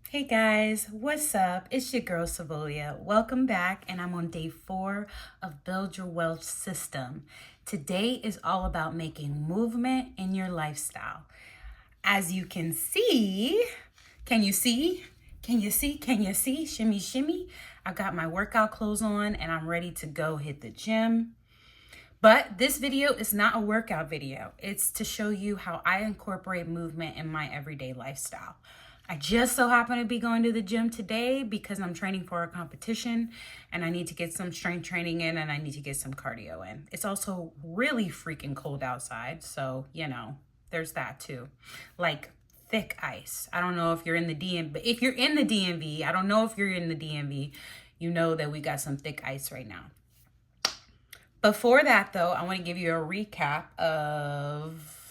Hey guys, what's up? It's your girl Savolia. Welcome back, and I'm on day 4 of Build Your Wealth System. Today is all about making movement in your lifestyle. As you can see, can you see? Can you see? Can you see? Shimmy, shimmy. I got my workout clothes on and I'm ready to go hit the gym. But this video is not a workout video. It's to show you how I incorporate movement in my everyday lifestyle. I just so happen to be going to the gym today because I'm training for a competition and I need to get some strength training in and I need to get some cardio in. It's also really freaking cold outside, so, there's that too. Like thick ice. I don't know if you're in the DMV, but if you're in the DMV, I don't know if you're in the DMV, you know that we got some thick ice right now. Before that, though, I want to give you a recap of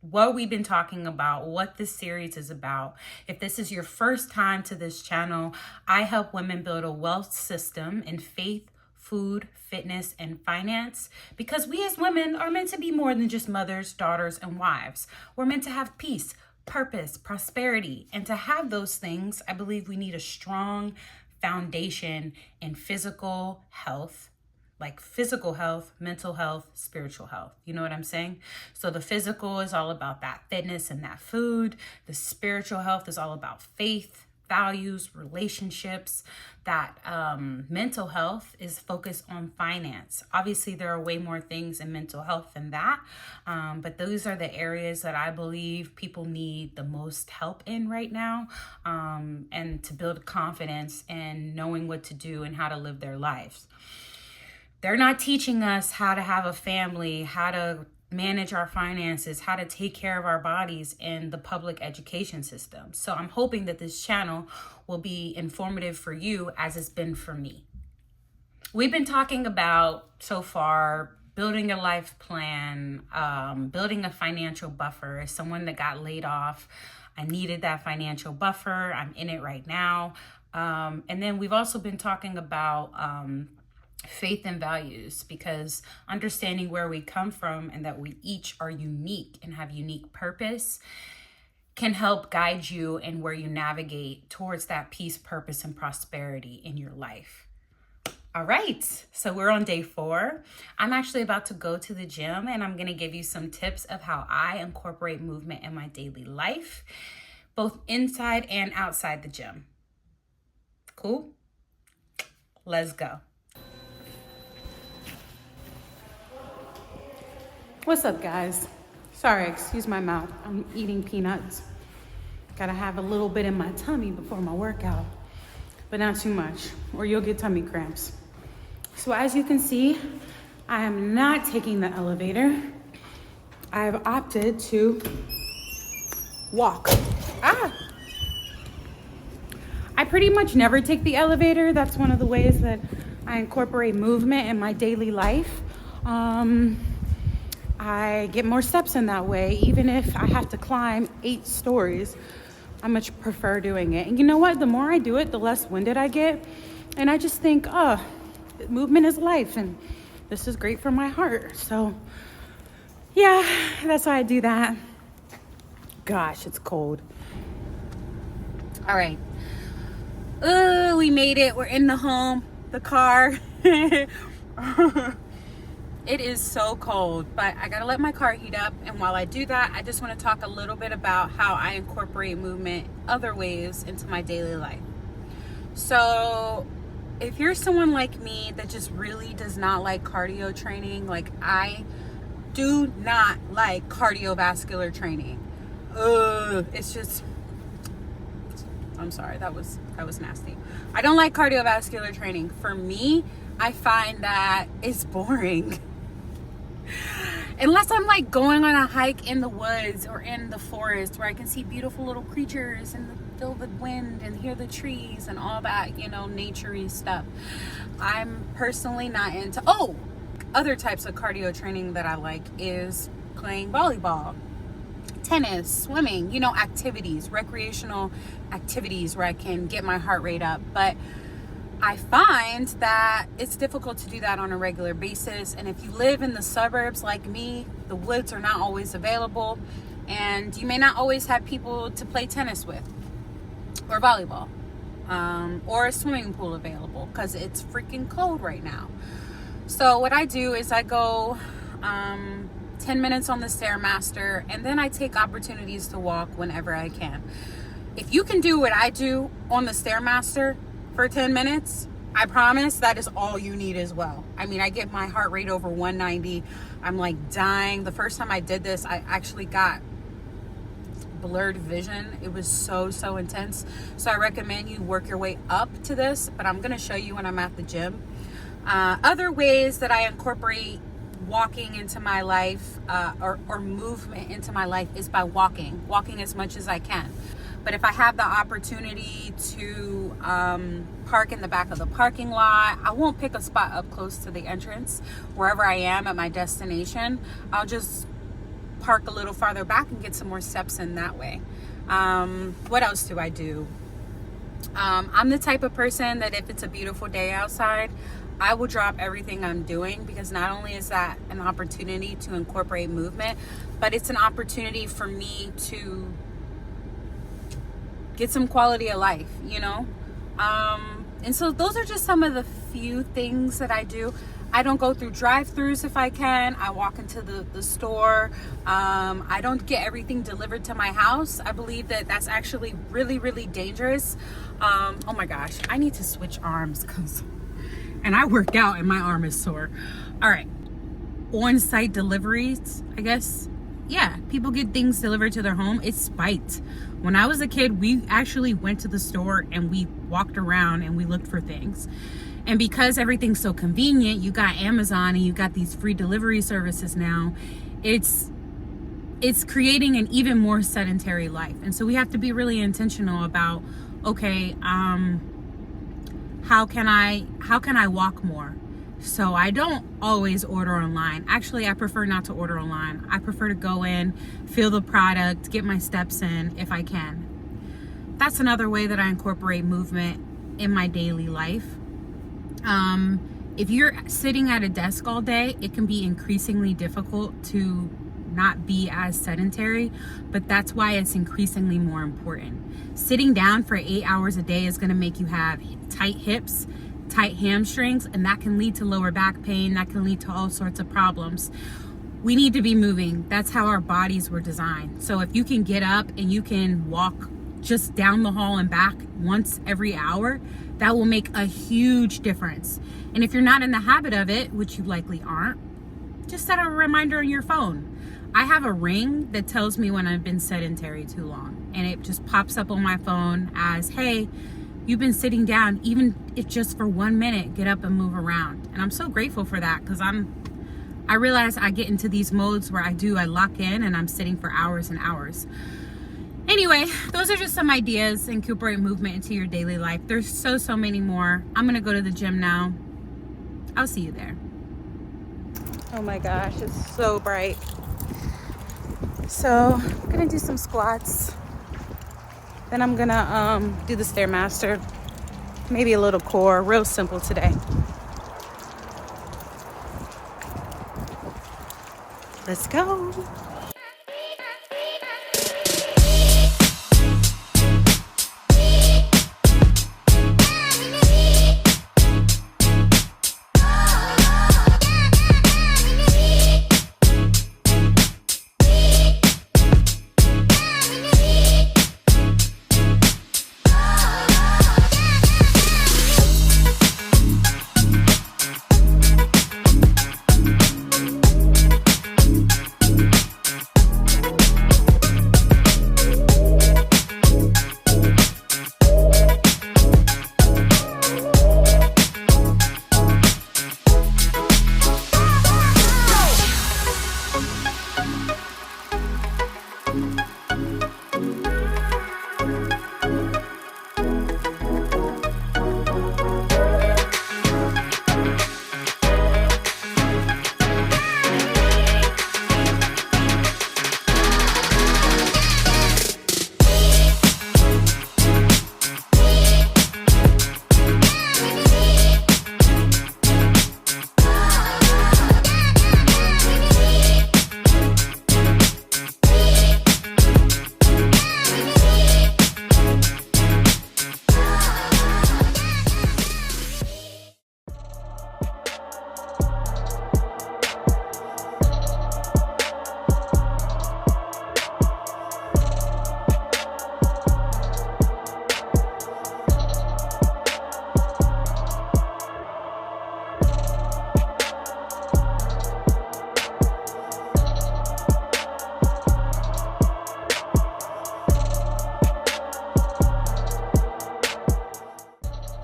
what we've been talking about, what this series is about. If this is your first time to this channel, I help women build a wealth system in faith, food, fitness, and finance, because we as women are meant to be more than just mothers, daughters, and wives. We're meant to have peace, purpose, prosperity, and to have those things, I believe we need a strong foundation in physical health, like physical health, mental health, spiritual health. You know what I'm saying? So the physical is all about that fitness and that food. The spiritual health is all about faith, values, relationships. That mental health is focused on finance. Obviously, there are way more things in mental health than that. But those are the areas that I believe people need the most help in right now. And to build confidence and knowing what to do and how to live their lives. They're not teaching us how to have a family, how to manage our finances, how to take care of our bodies in the public education system. So I'm hoping that this channel will be informative for you as it's been for me. We've been talking about so far building a life plan, building a financial buffer. As someone that got laid off, I needed that financial buffer. I'm in it right now. And then we've also been talking about faith and values, because understanding where we come from and that we each are unique and have unique purpose can help guide you in where you navigate towards that peace, purpose, and prosperity in your life. All right, so we're on day 4. I'm actually about to go to the gym and I'm going to give you some tips of how I incorporate movement in my daily life, both inside and outside the gym. Cool? Let's go. What's up, guys? Sorry, excuse my mouth. I'm eating peanuts. Gotta have a little bit in my tummy before my workout, but not too much, or you'll get tummy cramps. So as you can see, I am not taking the elevator. I have opted to walk. I pretty much never take the elevator. That's one of the ways that I incorporate movement in my daily life. I get more steps in that way. Even if I have to climb 8 stories, I much prefer doing it. And you know what? The more I do it, the less winded I get. And I just think, movement is life and this is great for my heart. So yeah, that's why I do that. Gosh, it's cold. All right. We made it. We're in the car. It is so cold, but I gotta let my car heat up. And while I do that, I just want to talk a little bit about how I incorporate movement other ways into my daily life. So if you're someone like me that just really does not like cardio training, like I do not like cardiovascular training. It's just, I'm sorry, that was nasty. I don't like cardiovascular training. For me, I find that it's boring. Unless I'm like going on a hike in the woods or in the forest where I can see beautiful little creatures and feel the wind and hear the trees and all that, nature-y stuff. I'm personally not into, other types of cardio training that I like is playing volleyball, tennis, swimming, activities, recreational activities where I can get my heart rate up. But I find that it's difficult to do that on a regular basis. And if you live in the suburbs like me, the woods are not always available and you may not always have people to play tennis with. or volleyball, or a swimming pool available because it's freaking cold right now. So what I do is I go 10 minutes on the Stairmaster, and then I take opportunities to walk whenever I can. If you can do what I do on the Stairmaster for 10 minutes, I promise that is all you need as well. I mean, I get my heart rate over 190. I'm like dying. The first time I did this, I actually got blurred vision. It was so intense. So I recommend you work your way up to this, but I'm going to show you when I'm at the gym. Other ways that I incorporate walking into my life, or movement into my life, is by walking as much as I can. But if I have the opportunity to park in the back of the parking lot, I won't pick a spot up close to the entrance. Wherever I am at my destination, I'll just park a little farther back and get some more steps in that way. What else do I do? I'm the type of person that if it's a beautiful day outside, I will drop everything I'm doing, because not only is that an opportunity to incorporate movement, but it's an opportunity for me to get some quality of life, you know? And so those are just some of the few things that I do. I don't go through drive-thrus if I can. I walk into the store. I don't get everything delivered to my house. I believe that that's actually really dangerous. Oh my gosh, I need to switch arms and I work out and my arm is sore. All right, on-site deliveries, I guess. Yeah, people get things delivered to their home. It's spite. When I was a kid, we actually went to the store and we walked around and we looked for things. And because everything's so convenient, you got Amazon and you got these free delivery services now, it's creating an even more sedentary life. And so we have to be really intentional about, okay, how can I walk more? So I don't always order online. Actually, I prefer not to order online. I prefer to go in, feel the product, get my steps in if I can. That's another way that I incorporate movement in my daily life. If you're sitting at a desk all day, it can be increasingly difficult to not be as sedentary, but that's why it's increasingly more important. Sitting down for 8 hours a day is going to make you have tight hips, tight hamstrings, and that can lead to lower back pain. That can lead to all sorts of problems. We need to be moving. That's how our bodies were designed. So if you can get up and you can walk just down the hall and back once every hour, that will make a huge difference. And if you're not in the habit of it, which you likely aren't, just set a reminder on your phone. I have a ring that tells me when I've been sedentary too long, and it just pops up on my phone as, hey, you've been sitting down, even if just for 1 minute, get up and move around. And I'm so grateful for that, because I realize I get into these modes where I lock in and I'm sitting for hours and hours. Anyway, those are just some ideas. Incorporate movement into your daily life. There's so many more. I'm gonna go to the gym now. I'll see you there. Oh my gosh, it's so bright. So I'm gonna do some squats. Then I'm gonna do the Stairmaster. Maybe a little core, real simple today. Let's go.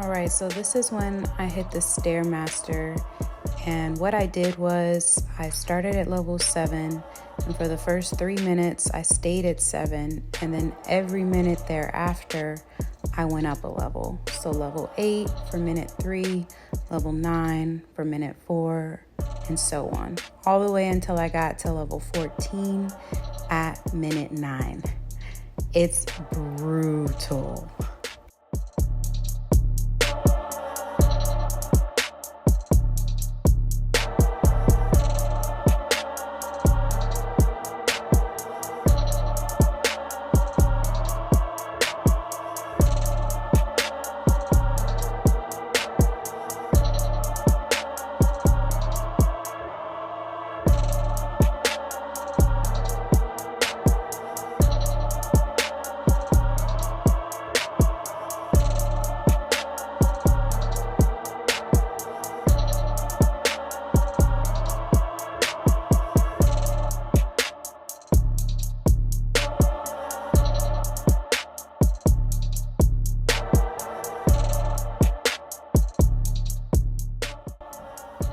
All right, so this is when I hit the Stairmaster, and what I did was I started at level 7, and for the first 3 minutes I stayed at 7, and then every minute thereafter I went up a level. So level 8 for minute 3, level 9 for minute 4, and so on, all the way until I got to level 14 at minute 9. It's brutal.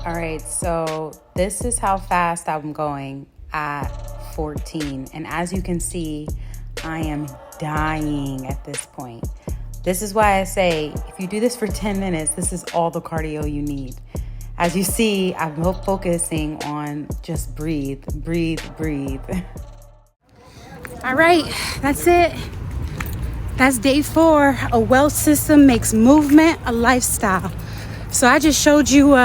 All right, so this is how fast I'm going at 14. And as you can see, I am dying at this point. This is why I say, if you do this for 10 minutes, this is all the cardio you need. As you see, I'm focusing on just breathe, breathe, breathe. All right, that's it. That's day 4. A Welch system makes movement a lifestyle. So I just showed you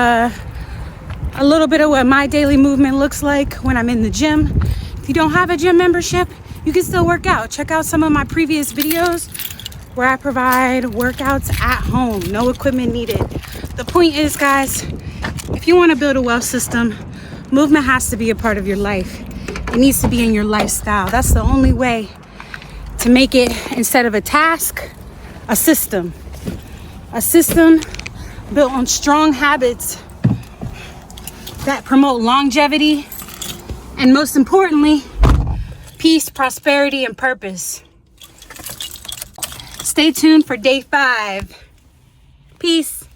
a little bit of what my daily movement looks like when I'm in the gym. If you don't have a gym membership, you can still work out. Check out some of my previous videos where I provide workouts at home, no equipment needed. The point is, guys, if you want to build a Welch system, movement has to be a part of your life. It needs to be in your lifestyle. That's the only way to make it, instead of a task, a system. A system built on strong habits that promote longevity and, most importantly, peace, prosperity, and purpose. Stay tuned for day 5. Peace.